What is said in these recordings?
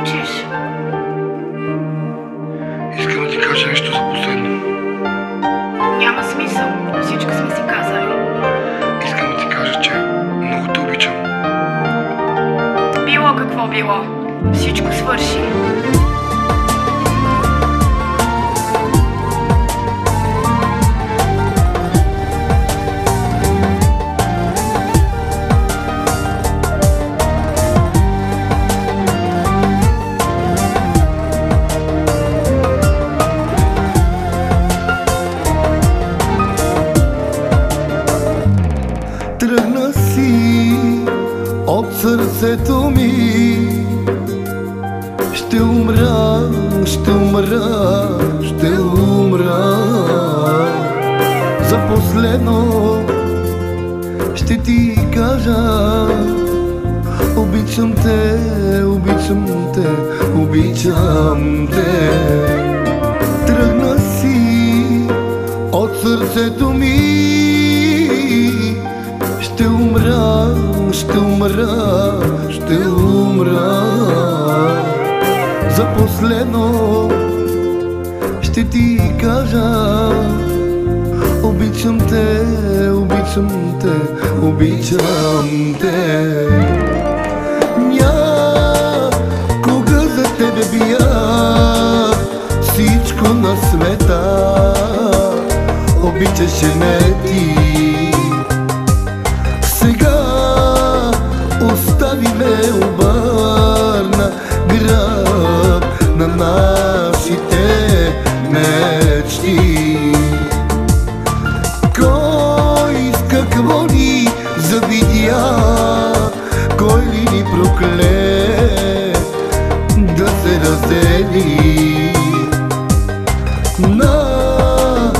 мълчиш? Искам да ти кажа нещо за последно. Няма смисъл. Всичко сме си казали. Искам да ти кажа, че много те обичам. Било какво било. Всичко свърши. Тръгна си от сърцето ми. Ще умра, ще умра, ще умра. За последно ще ти кажа: обичам те, обичам те, обичам те. Тръгна си от сърцето ми. Ще умра, ще умра, ще умра. За последно ще ти кажа: обичам те, обичам те, обичам те. Някога за тебе бия всичко на света. Обичаше ме ти. Сега остави ме, обърна гръб на нашите мечти. Кой с какво ни завидя, кой ли ни прокле да се раздели? На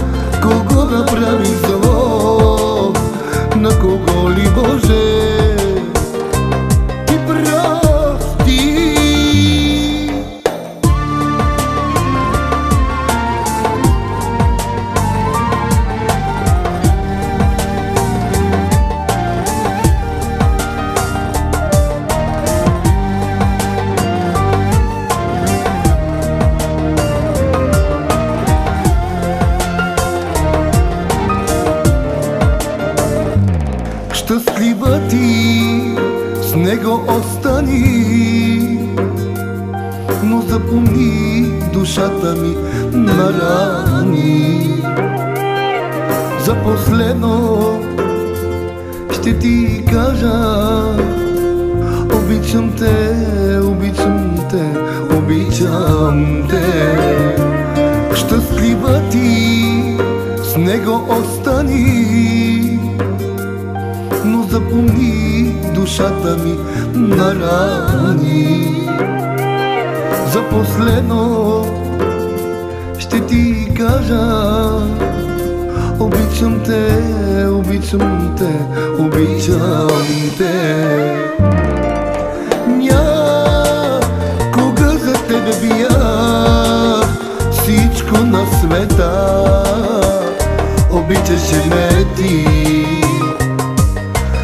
кого направи зло, на кого ли, Боже, ти прости? Щастлива ти с него остани, но запомни душата ми на рани. За последно ще ти кажа: обичам те, обичам те, обичам те. Щастлива ти с него остани, но запомни душата ми на рани. За последно ще ти кажа: обичам те, обичам те, обичам те. Някога за тебе бия всичко на света. Обичаше ме ти.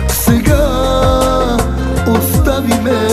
Сега остави ме,